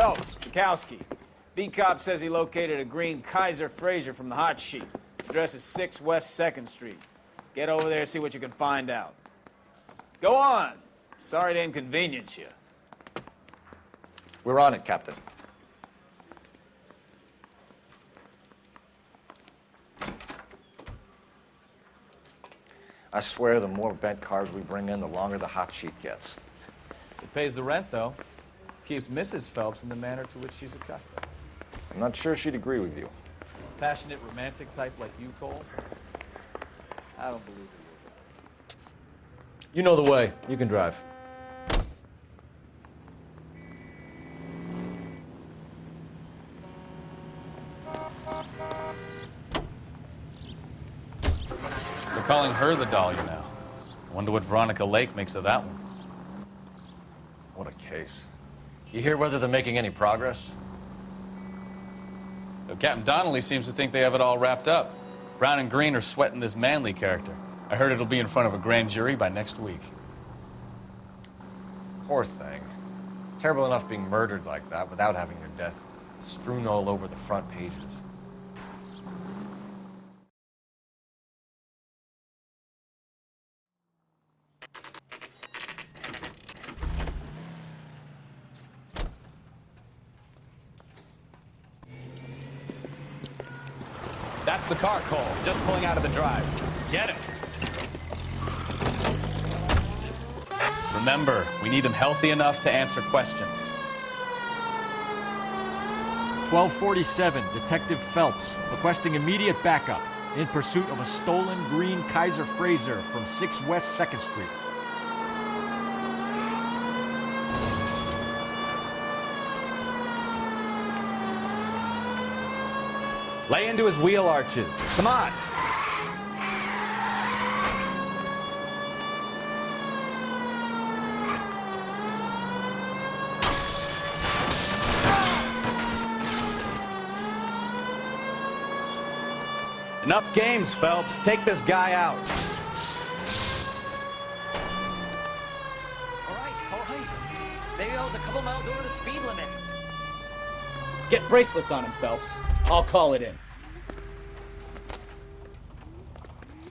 Phelps, Bukowski. B-Cop says he located a green Kaiser Fraser from the hot sheet. Address is 6 West 2nd Street. Get over there, see what you can find out. Go on. Sorry to inconvenience you. We're on it, Captain. I swear the more bent cars we bring in, the longer the hot sheet gets. It pays the rent, though. Keeps Mrs. Phelps in the manner to which she's accustomed. I'm not sure she'd agree with you. Passionate, romantic type like you, Cole? I don't believe it. You know the way. You can drive. They're calling her the Dahlia now. I wonder what Veronica Lake makes of that one. What a case. You hear whether they're making any progress? Though Captain Donnelly seems to think they have it all wrapped up. Brown and Green are sweating this Manley character. I heard it'll be in front of a grand jury by next week. Poor thing. Terrible enough being murdered like that without having your death strewn all over the front pages. That's the car, Cole. Just pulling out of the drive. Get him. Remember, we need him healthy enough to answer questions. 1247, Detective Phelps, requesting immediate backup in pursuit of a stolen green Kaiser Fraser from 6 West 2nd Street. Lay into his wheel arches. Come on. Enough games, Phelps. Take this guy out. All right. Maybe I was a couple miles over the speed limit. Get bracelets on him, Phelps. I'll call it in.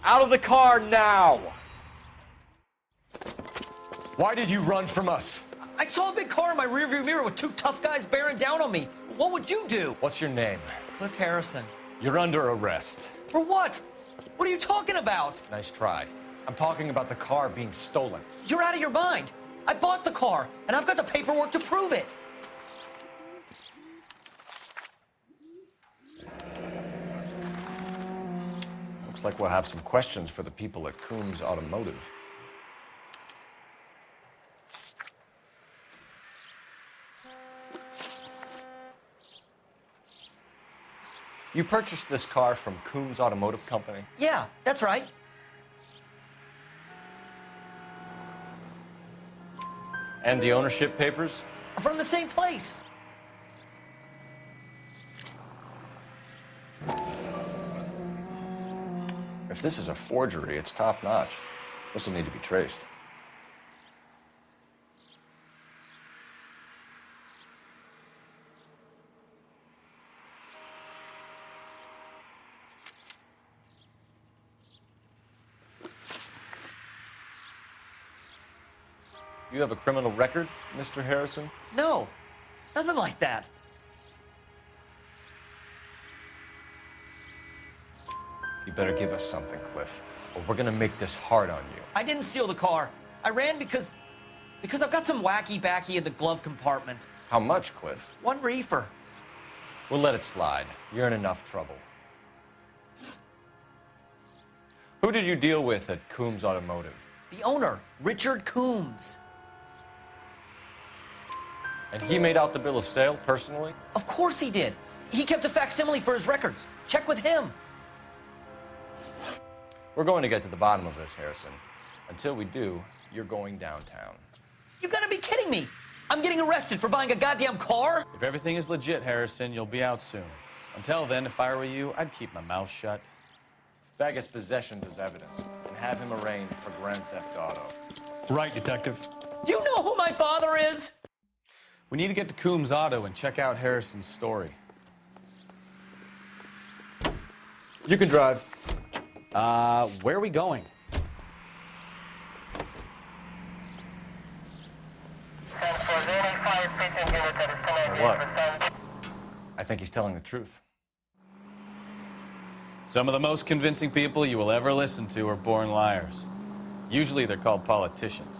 Out of the car now! Why did you run from us? I saw a big car in my rearview mirror with 2 tough guys bearing down on me. What would you do? What's your name? Cliff Harrison. You're under arrest. For what? What are you talking about? Nice try. I'm talking about the car being stolen. You're out of your mind. I bought the car, and I've got the paperwork to prove it. Looks like we'll have some questions for the people at Coombs Automotive. You purchased this car from Coombs Automotive Company? Yeah, that's right. And the ownership papers? From the same place. If this is a forgery, it's top-notch. This will need to be traced. You have a criminal record, Mr. Harrison? No, nothing like that. You better give us something, Cliff, or we're gonna make this hard on you. I didn't steal the car. I ran because I've got some wacky-backy in the glove compartment. How much, Cliff? 1 reefer. We'll let it slide. You're in enough trouble. Who did you deal with at Coombs Automotive? The owner, Richard Coombs. And he made out the bill of sale personally? Of course he did. He kept a facsimile for his records. Check with him. We're going to get to the bottom of this, Harrison. Until we do, you're going downtown. You gotta be kidding me. I'm getting arrested for buying a goddamn car? If everything is legit, Harrison, you'll be out soon. Until then, if I were you, I'd keep my mouth shut. Bag his possessions as evidence and have him arraigned for grand theft auto. Right, Detective. Do you know who my father is? We need to get to Coombs Auto and check out Harrison's story. You can drive. Where are we going? What? I think he's telling the truth. Some of the most convincing people you will ever listen to are born liars. Usually they're called politicians.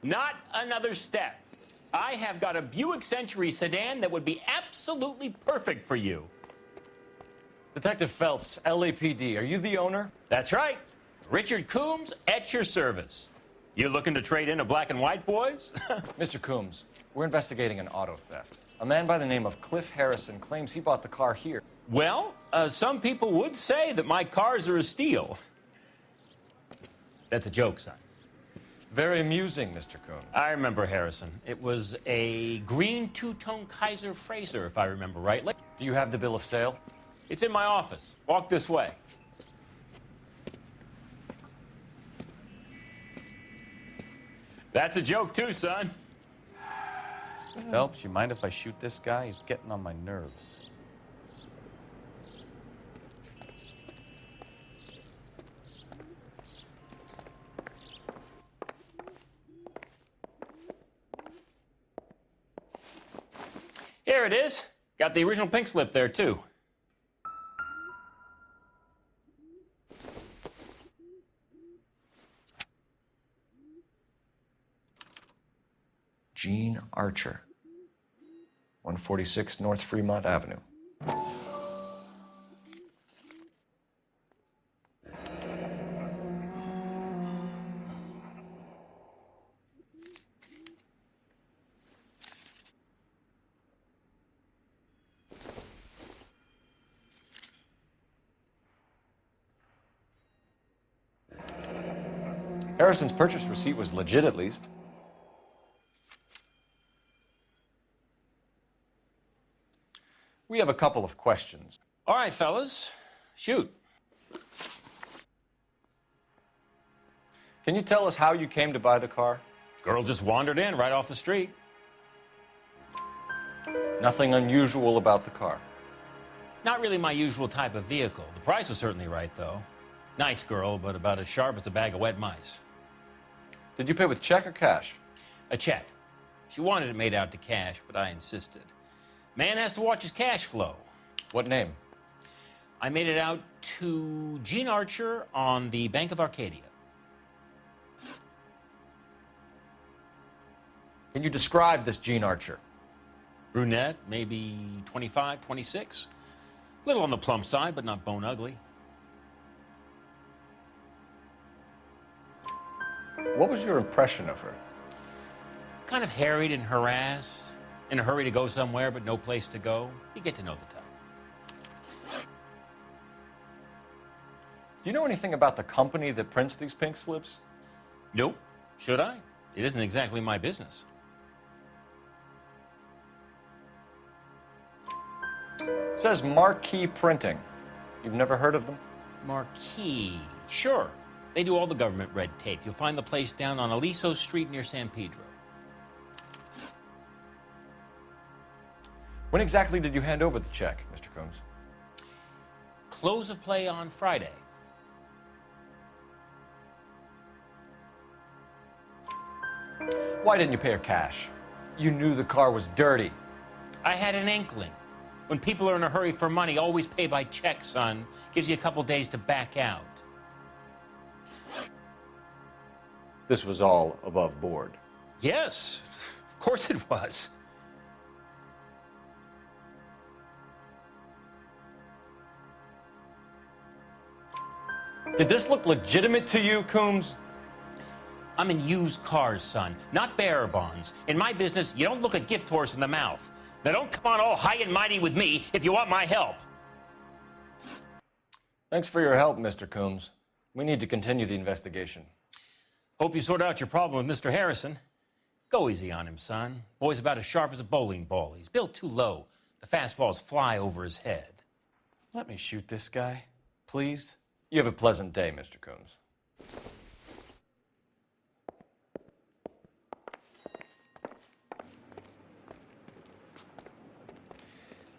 Not another step. I have got a Buick Century sedan that would be absolutely perfect for you. Detective Phelps, LAPD, are you the owner? That's right. Richard Coombs at your service. You looking to trade in a black and white, boys? Mr. Coombs, we're investigating an auto theft. A man by the name of Cliff Harrison claims he bought the car here. Well, some people would say that my cars are a steal. That's a joke, son. Very amusing, Mr. Coombs. I remember Harrison. It was a green two-tone Kaiser Frazer, if I remember rightly. Do you have the bill of sale? It's in my office. Walk this way. That's a joke too, son. Phelps, you mind if I shoot this guy? He's getting on my nerves. Here it is. Got the original pink slip there, too. Gene Archer, 146 North Fremont Avenue. Harrison's purchase receipt was legit, at least. We have a couple of questions. All right, fellas. Shoot. Can you tell us how you came to buy the car? Girl just wandered in right off the street. Nothing unusual about the car. Not really my usual type of vehicle. The price was certainly right, though. Nice girl, but about as sharp as a bag of wet mice. Did you pay with check or cash? A check. She wanted it made out to cash, but I insisted. Man has to watch his cash flow. What name? I made it out to Gene Archer on the Bank of Arcadia. Can you describe this Gene Archer? Brunette, maybe 25, 26. Little on the plump side, but not bone ugly. What was your impression of her? Kind of harried and harassed. In a hurry to go somewhere, but no place to go. You get to know the type. Do you know anything about the company that prints these pink slips? Nope. Should I? It isn't exactly my business. It says Marquee Printing. You've never heard of them? Marquee. Sure. They do all the government red tape. You'll find the place down on Aliso Street near San Pedro. When exactly did you hand over the check, Mr. Coombs? Close of play on Friday. Why didn't you pay her cash? You knew the car was dirty. I had an inkling. When people are in a hurry for money, always pay by check, son. Gives you a couple days to back out. This was all above board. Yes, of course it was. Did this look legitimate to you, Coombs? I'm in used cars, son, not bearer bonds. In my business, you don't look a gift horse in the mouth. Now don't come on all high and mighty with me if you want my help. Thanks for your help, Mr. Coombs. We need to continue the investigation. Hope you sorted out your problem with Mr. Harrison. Go easy on him, son. Boy's about as sharp as a bowling ball. He's built too low. The fastballs fly over his head. Let me shoot this guy, please. You have a pleasant day, Mr. Coombs.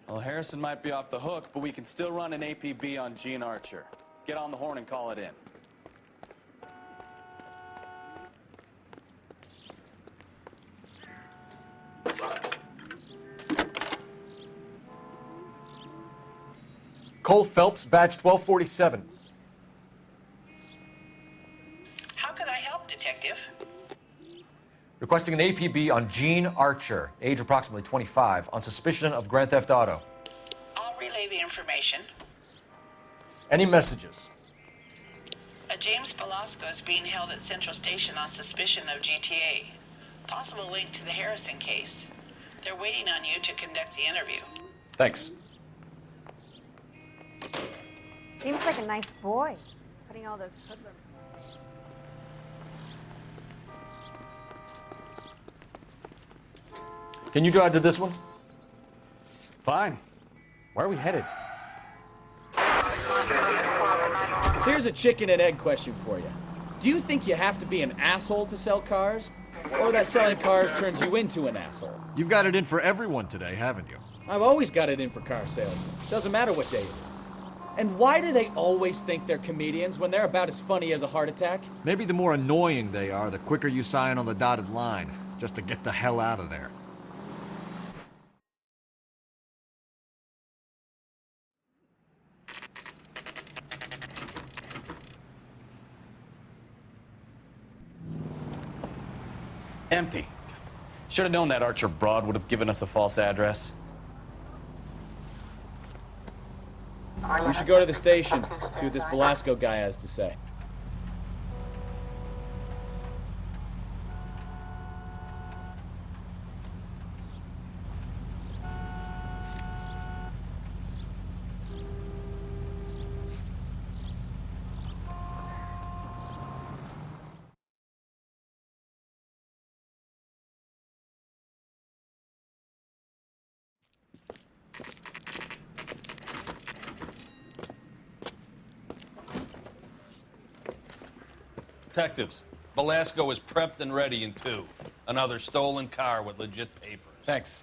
Well, Harrison might be off the hook, but we can still run an APB on Gene Archer. Get on the horn and call it in. Cole Phelps, badge 1247. How can I help, Detective? Requesting an APB on Gene Archer, age approximately 25, on suspicion of Grand Theft Auto. I'll relay the information. Any messages? A James Velasco is being held at Central Station on suspicion of GTA. Possible link to the Harrison case. They're waiting on you to conduct the interview. Thanks. Seems like a nice boy, putting all those hoodlums. Can you drive to this one? Fine. Where are we headed? Here's a chicken and egg question for you. Do you think you have to be an asshole to sell cars? Or that selling cars turns you into an asshole? You've got it in for everyone today, haven't you? I've always got it in for car salesmen. Doesn't matter what day it is. And why do they always think they're comedians when they're about as funny as a heart attack? Maybe the more annoying they are, the quicker you sign on the dotted line, just to get the hell out of there. Empty. Should have known that Archer broad would have given us a false address. We should go to the station, see what this Velasco guy has to say. Detectives, Velasco is prepped and ready in 2. Another stolen car with legit papers. Thanks.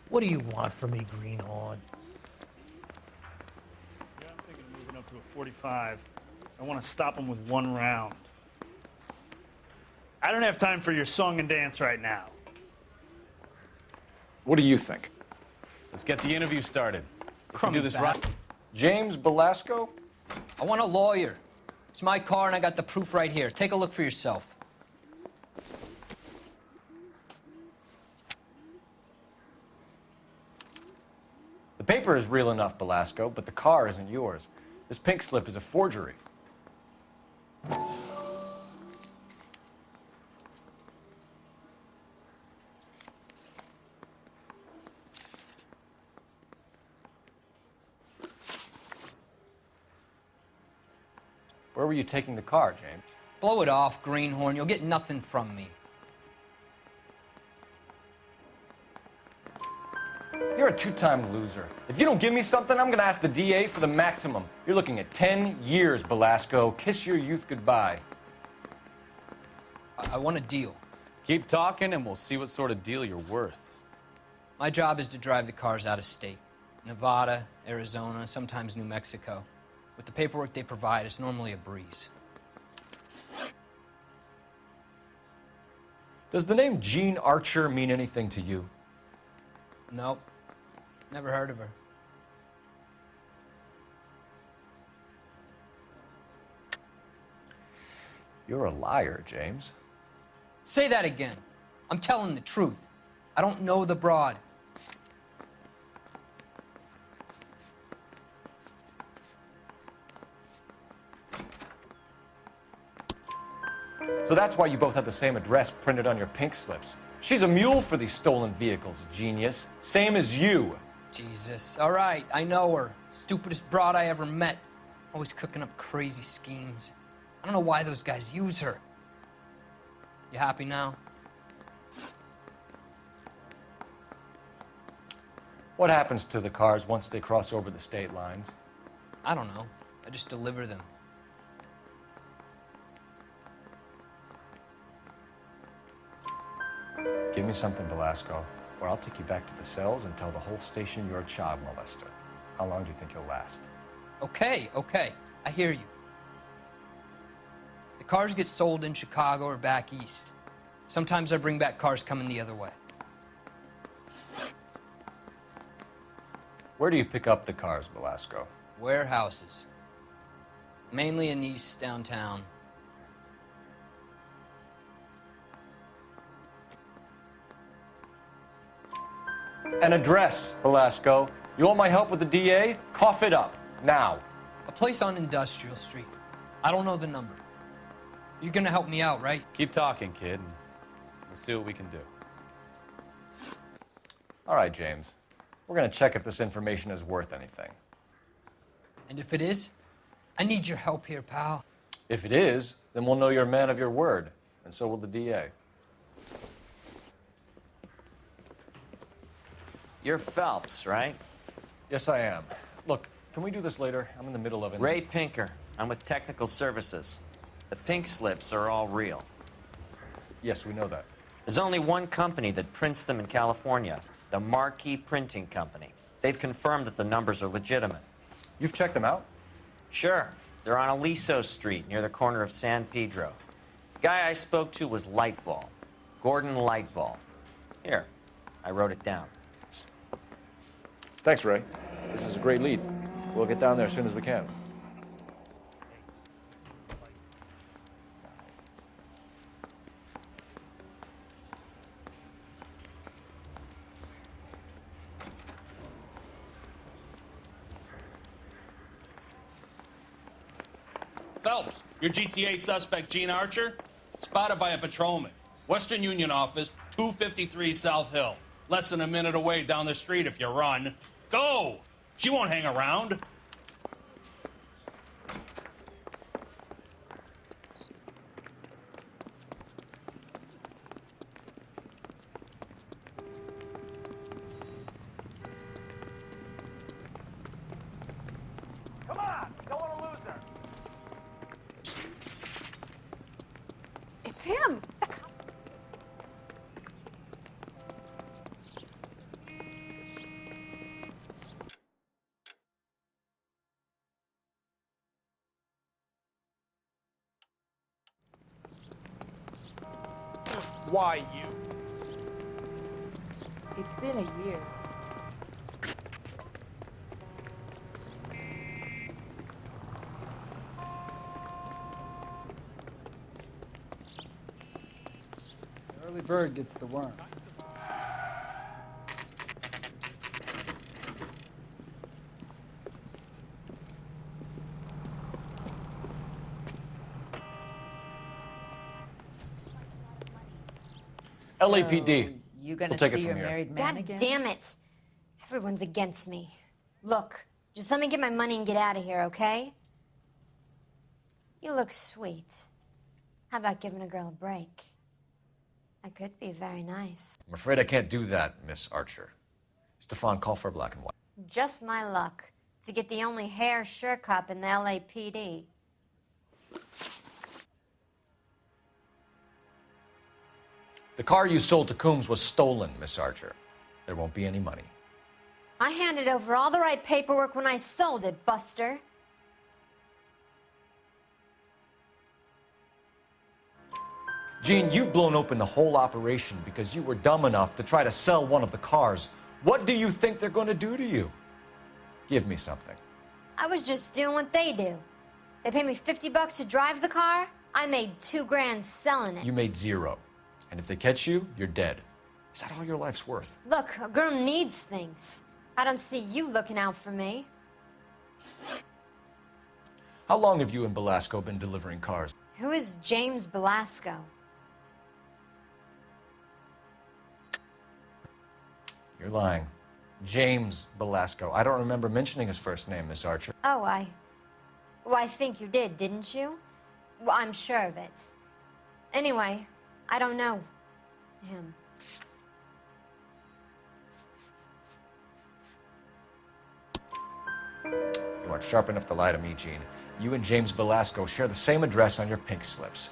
What do you want from me, Greenhorn? Yeah, I'm thinking of moving up to a 45. I want to stop him with 1 round. I don't have time for your song and dance right now. What do you think? Let's get the interview started. We can do this right. James Velasco? I want a lawyer. It's my car and I got the proof right here. Take a look for yourself. The paper is real enough, Velasco, but the car isn't yours. This pink slip is a forgery. Where were you taking the car, James? Blow it off, Greenhorn. You'll get nothing from me. You're a 2-time loser. If you don't give me something, I'm gonna ask the DA for the maximum. You're looking at 10 years, Velasco. Kiss your youth goodbye. I want a deal. Keep talking and we'll see what sort of deal you're worth. My job is to drive the cars out of state. Nevada, Arizona, sometimes New Mexico. With the paperwork they provide, it's normally a breeze. Does the name Gene Archer mean anything to you? Nope. Never heard of her. You're a liar, James. Say that again. I'm telling the truth. I don't know the broad. So that's why you both have the same address printed on your pink slips. She's a mule for these stolen vehicles, genius. Same as you. Jesus. All right, I know her. Stupidest broad I ever met. Always cooking up crazy schemes. I don't know why those guys use her. You happy now? What happens to the cars once they cross over the state lines? I don't know. I just deliver them. Give me something, Velasco, or I'll take you back to the cells and tell the whole station you're a child molester. How long do you think you'll last? Okay, I hear you. The cars get sold in Chicago or back east. Sometimes I bring back cars coming the other way. Where do you pick up the cars, Velasco? Warehouses. Mainly in East downtown. An address, Velasco. You want my help with the DA? Cough it up, now. A place on Industrial Street. I don't know the number. You're gonna help me out, right? Keep talking, kid, and we'll see what we can do. All right, James. We're gonna check if this information is worth anything. And if it is, I need your help here, pal. If it is, then we'll know you're a man of your word, and so will the DA. You're Phelps, right? Yes, I am. Look, can we do this later? I'm in the middle of it. Ray Pinker. I'm with Technical Services. The pink slips are all real. Yes, we know that. There's only one company that prints them in California, the Marquee Printing Company. They've confirmed that the numbers are legitimate. You've checked them out? Sure. They're on Aliso Street, near the corner of San Pedro. The guy I spoke to was Lightval. Gordon Lightval. Here, I wrote it down. Thanks, Ray. This is a great lead. We'll get down there as soon as we can. Phelps, your GTA suspect, Gene Archer, spotted by a patrolman. Western Union office, 253 South Hill. Less than a minute away down the street if you run. Go! She won't hang around. Come on! Don't want to lose her! It's him! Why you? It's been a year. The early bird gets the worm. LAPD. You gonna We'll take see it your from here. married man God again? damn it. Everyone's against me. Look, just let me get my money and get out of here, okay? You look sweet. How about giving a girl a break? I could be very nice. I'm afraid I can't do that, Miss Archer. Stefan, call for black and white. Just my luck to get the only hair sure cop in the LAPD. The car you sold to Coombs was stolen, Miss Archer. There won't be any money. I handed over all the right paperwork when I sold it, Buster. Gene, you've blown open the whole operation because you were dumb enough to try to sell one of the cars. What do you think they're going to do to you? Give me something. I was just doing what they do. They paid me $50 to drive the car. I made $2 grand selling it. You made zero. And if they catch you, you're dead. Is that all your life's worth? Look, a girl needs things. I don't see you looking out for me. How long have you and Belasco been delivering cars? Who is James Belasco? You're lying. James Belasco. I don't remember mentioning his first name, Miss Archer. Oh, well, I think you did, didn't you? Well, I'm sure of it. Anyway, I don't know him. You aren't sharp enough to lie to me, Gene. You and James Belasco share the same address on your pink slips.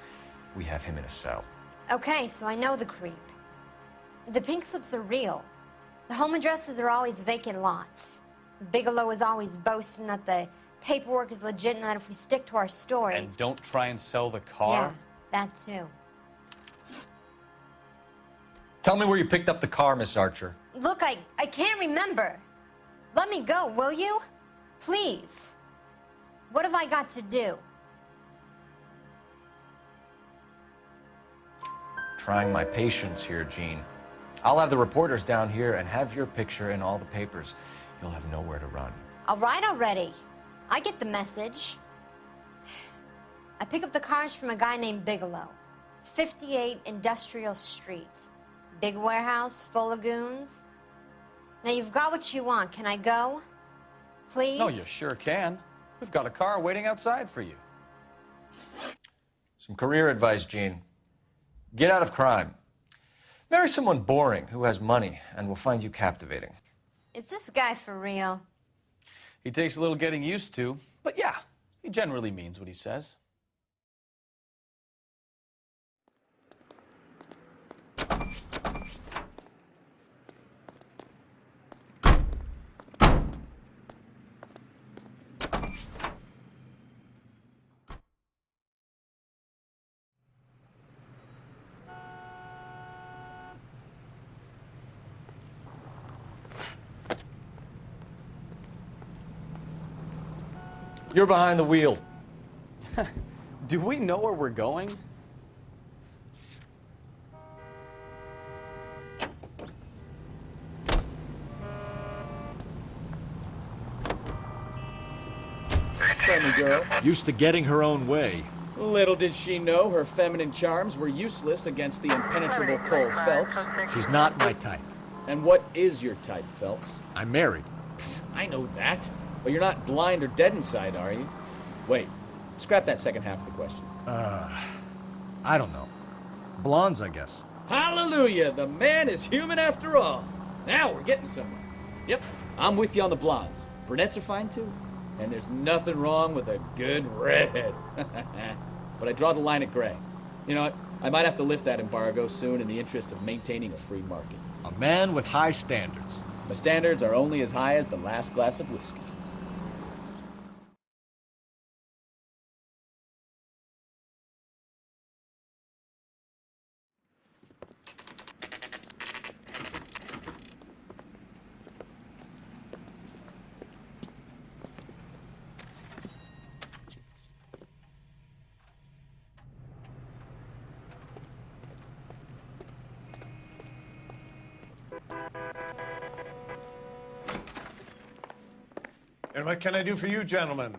We have him in a cell. Okay, so I know the creep. The pink slips are real. The home addresses are always vacant lots. Bigelow is always boasting that the paperwork is legit and that if we stick to our stories... And don't try and sell the car? Yeah, that too. Tell me where you picked up the car, Miss Archer. Look, I can't remember. Let me go, will you? Please. What have I got to do? Trying my patience here, Gene. I'll have the reporters down here and have your picture in all the papers. You'll have nowhere to run. All right already. I get the message. I pick up the cars from a guy named Bigelow. 58 Industrial Street. Big warehouse, full of goons. Now you've got what you want. Can I go? Please? No, you sure can. We've got a car waiting outside for you. Some career advice, Gene. Get out of crime. Marry someone boring who has money and will find you captivating. Is this guy for real? He takes a little getting used to, but yeah, he generally means what he says. You're behind the wheel. Do we know where we're going? Friendly girl. Used to getting her own way. Little did she know her feminine charms were useless against the impenetrable Cole Phelps. She's not my type. And what is your type, Phelps? I'm married. I know that. But you're not blind or dead inside, are you? Wait, scrap that second half of the question. I don't know. Blondes, I guess. Hallelujah! The man is human after all. Now we're getting somewhere. Yep, I'm with you on the blondes. Brunettes are fine too. And there's nothing wrong with a good redhead. But I draw the line at gray. You know what? I might have to lift that embargo soon in the interest of maintaining a free market. A man with high standards. My standards are only as high as the last glass of whiskey. And what can I do for you, gentlemen?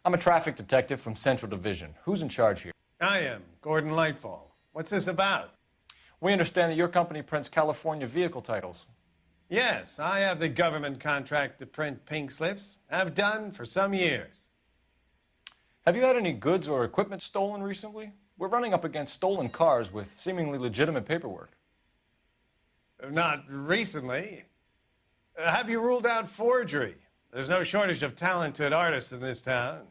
I'm a traffic detective from Central Division. Who's in charge here? I am, Gordon Lightfall. What's this about? We understand that your company prints California vehicle titles. Yes, I have the government contract to print pink slips. I've done for some years. Have you had any goods or equipment stolen recently? We're running up against stolen cars with seemingly legitimate paperwork. Not recently. Have you ruled out forgery? There's no shortage of talented artists in this town.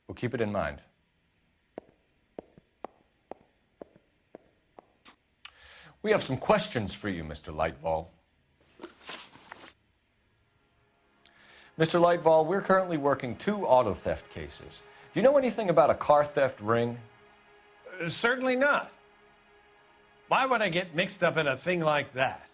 We'll keep it in mind. We have some questions for you, Mr. Lightfall. Mr. Lightfall, we're currently working 2 auto theft cases. Do you know anything about a car theft ring? Certainly not. Why would I get mixed up in a thing like that?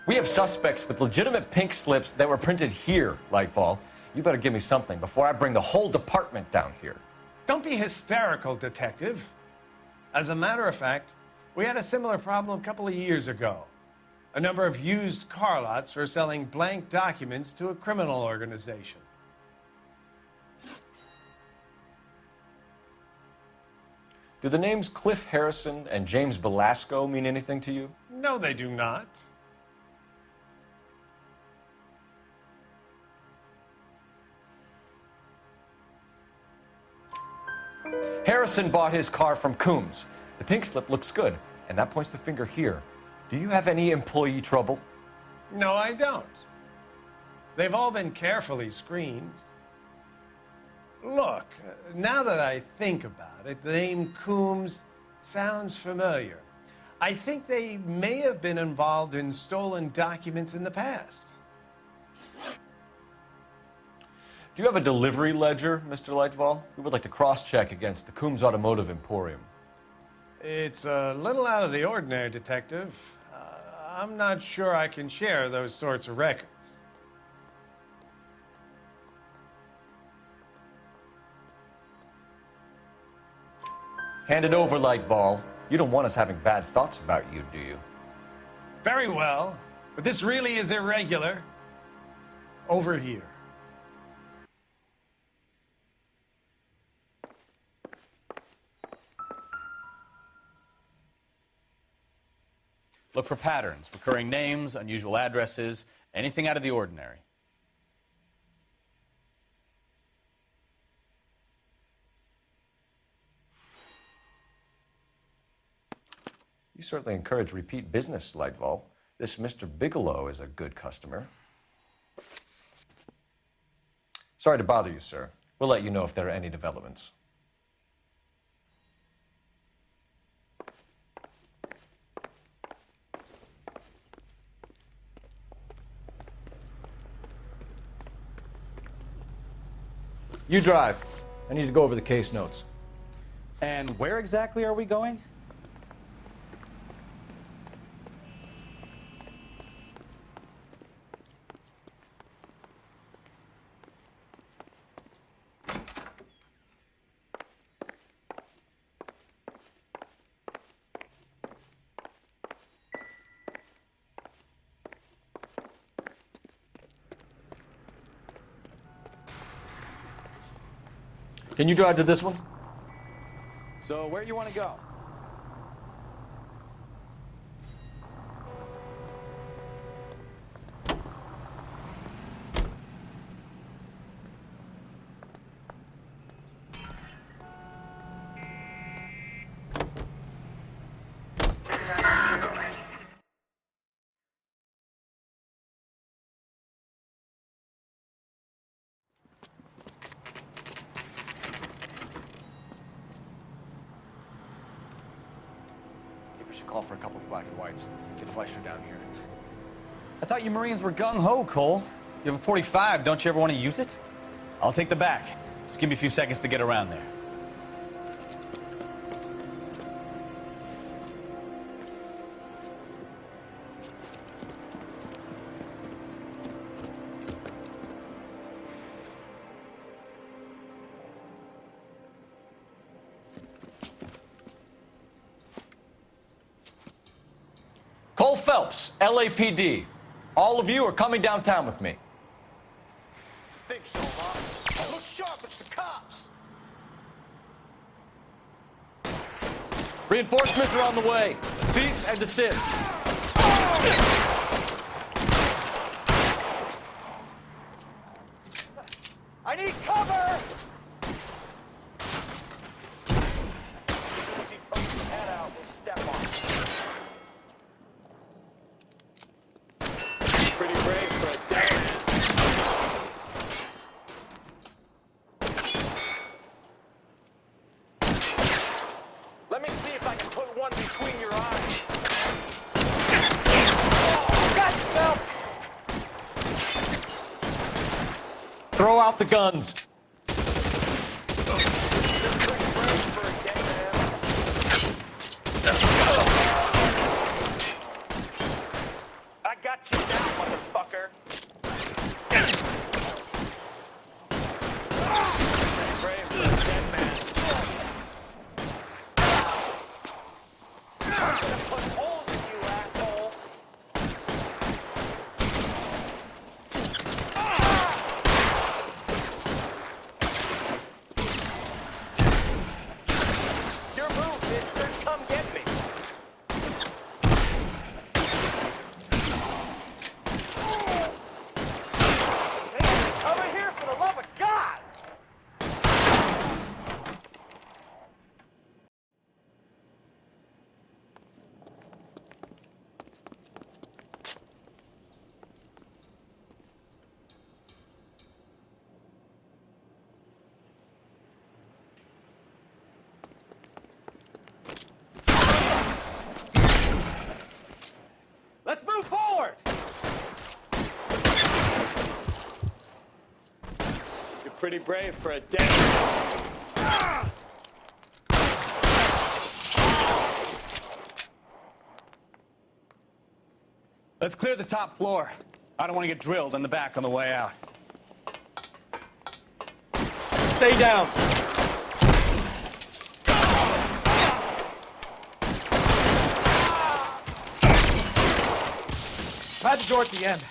We have suspects with legitimate pink slips that were printed here, Lightfall. You better give me something before I bring the whole department down here. Don't be hysterical, Detective. As a matter of fact, we had a similar problem a couple of years ago. A number of used car lots were selling blank documents to a criminal organization. Do the names Cliff Harrison and James Belasco mean anything to you? No, they do not. Harrison bought his car from Coombs. The pink slip looks good, and that points the finger here. Do you have any employee trouble? No, I don't. They've all been carefully screened. Look, now that I think about it, the name Coombs sounds familiar. I think they may have been involved in stolen documents in the past. Do you have a delivery ledger, Mr. Lightval? We would like to cross-check against the Coombs Automotive Emporium. It's a little out of the ordinary, Detective. I'm not sure I can share those sorts of records. Hand it over, Lightball. You don't want us having bad thoughts about you, do you? Very well, but this really is irregular. Over here. Look for patterns, recurring names, unusual addresses, anything out of the ordinary. You certainly encourage repeat business, Lightval. This Mr. Bigelow is a good customer. Sorry to bother you, sir. We'll let you know if there are any developments. You drive. I need to go over the case notes. And where exactly are we going? Can you drive to this one? So where you want to go? Call for a couple of black and whites. Get Fleischer down here. I thought you Marines were gung-ho, Cole. You have a 45, don't you ever want to use it? I'll take the back. Just give me a few seconds to get around there. Cole Phelps, LAPD. All of you are coming downtown with me. Think so, huh? Look sharp, it's the cops. Reinforcements are on the way. Cease and desist. I need cover! As soon as he pokes his head out, we'll step on him. Pretty brave for a dead man. Let me see if I can put one between your eyes. Oh, Throw out the guns. I got you now, motherfucker. Brave for a dead man. I'm gonna put holes in you, asshole. pretty brave for a dead. Let's clear the top floor. I don't want to get drilled in the back on the way out. Stay down. Try the door at the end.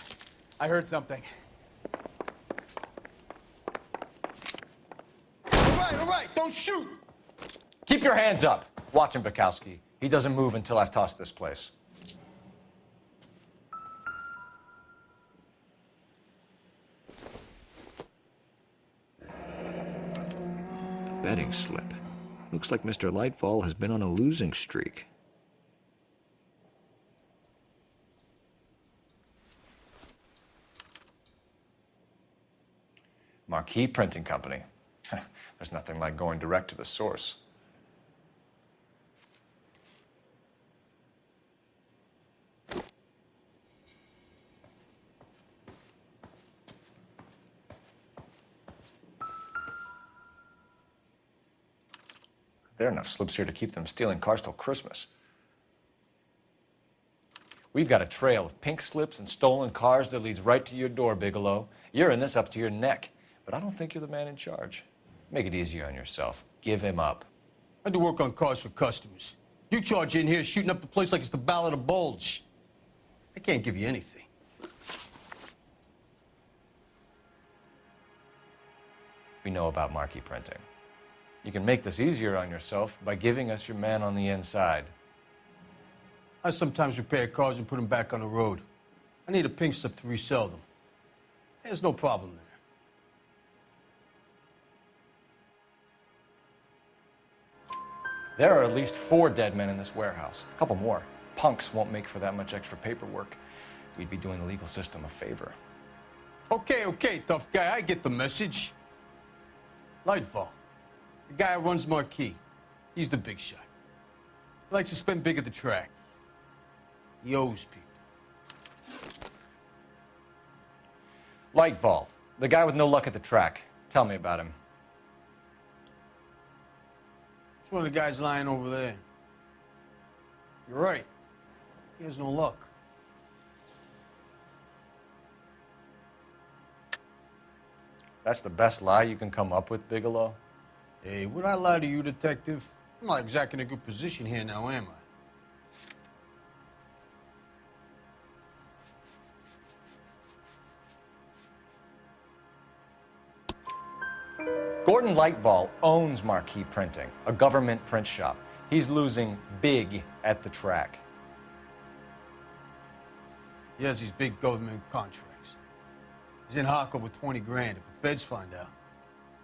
I heard something. All right, don't shoot. Keep your hands up. Watch him, Bukowski. He doesn't move until I've tossed this place. Betting slip. Looks like Mr. Lightfall has been on a losing streak. Marquee Printing Company. There's nothing like going direct to the source. There are enough slips here to keep them stealing cars till Christmas. We've got a trail of pink slips and stolen cars that leads right to your door, Bigelow. You're in this up to your neck, but I don't think you're the man in charge. Make it easier on yourself. Give him up. I do work on cars for customers. You charge in here shooting up the place like it's the Ballad of Bulge. I can't give you anything. We know about marquee printing. You can make this easier on yourself by giving us your man on the inside. I sometimes repair cars and put them back on the road. I need a pink slip to resell them. There's no problem there. There are at least 4 dead men in this warehouse. A couple more. Punks won't make for that much extra paperwork. We'd be doing the legal system a favor. Okay, tough guy. I get the message. Lightfall, the guy who runs Marquee. He's the big shot. He likes to spend big at the track. He owes people. Lightfall, the guy with no luck at the track. Tell me about him. It's one of the guys lying over there. You're right. He has no luck. That's the best lie you can come up with, Bigelow? Hey, would I lie to you, detective? I'm not exactly in a good position here now, am I? Gordon Lightfall owns Marquee Printing, a government print shop. He's losing big at the track. He has these big government contracts. He's in hock over 20 grand. If the feds find out,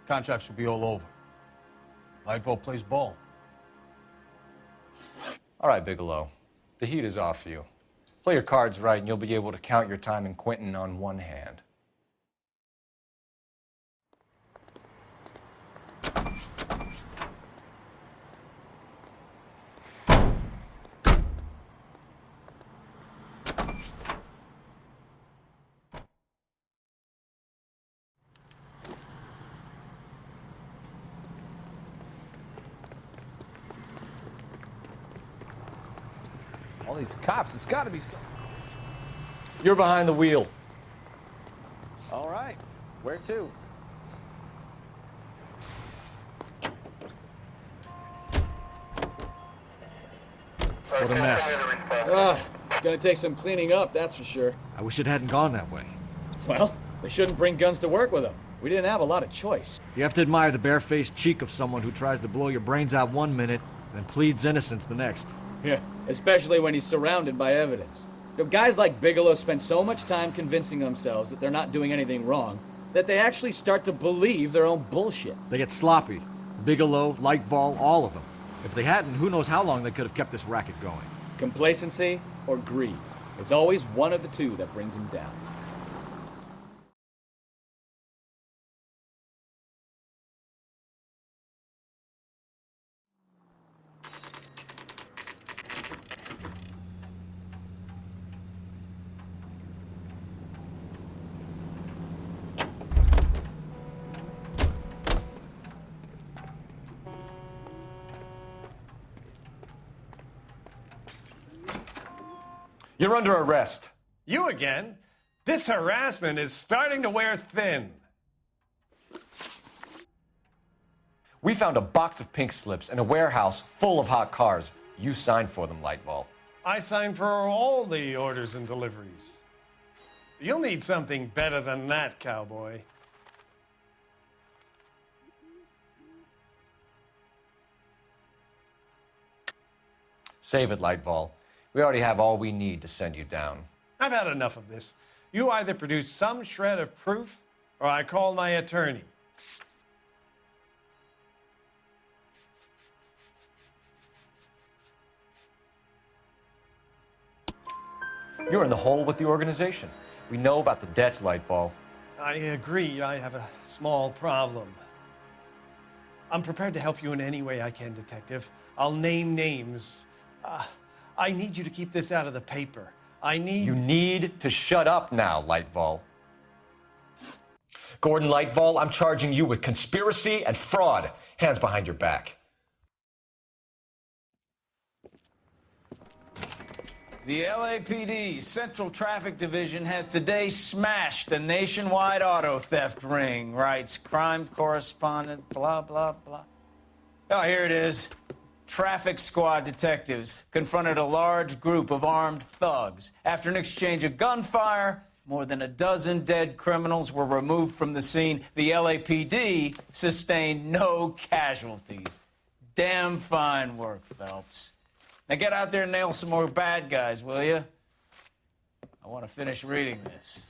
contracts will be all over. Lightfall plays ball. All right, Bigelow. The heat is off you. Play your cards right and you'll be able to count your time in Quentin on one hand. All these cops, it's got to be some... You're behind the wheel. All right. Where to? What a mess. Gonna take some cleaning up, that's for sure. I wish it hadn't gone that way. Well, they shouldn't bring guns to work with them. We didn't have a lot of choice. You have to admire the barefaced cheek of someone who tries to blow your brains out one minute, then pleads innocence the next. Yeah, especially when he's surrounded by evidence. You know, guys like Bigelow spend so much time convincing themselves that they're not doing anything wrong that they actually start to believe their own bullshit. They get sloppy. Bigelow, Lightfall, all of them. If they hadn't, who knows how long they could have kept this racket going. Complacency or greed. It's always one of the two that brings them down. You're under arrest. You again? This harassment is starting to wear thin. We found a box of pink slips in a warehouse full of hot cars. You signed for them, Lightball. I signed for all the orders and deliveries. You'll need something better than that, cowboy. Save it, Lightball. We already have all we need to send you down. I've had enough of this. You either produce some shred of proof, or I call my attorney. You're in the hole with the organization. We know about the debts, Lightball. I agree. I have a small problem. I'm prepared to help you in any way I can, Detective. I'll name names. I need you to keep this out of the paper. You need to shut up now, Lightball. Gordon Lightball, I'm charging you with conspiracy and fraud. Hands behind your back. The LAPD Central Traffic Division has today smashed a nationwide auto theft ring, writes crime correspondent, blah, blah, blah. Oh, here it is. Traffic squad detectives confronted a large group of armed thugs. After an exchange of gunfire, more than a dozen dead criminals were removed from the scene. The LAPD sustained no casualties. Damn fine work, Phelps. Now get out there and nail some more bad guys, will you? I want to finish reading this.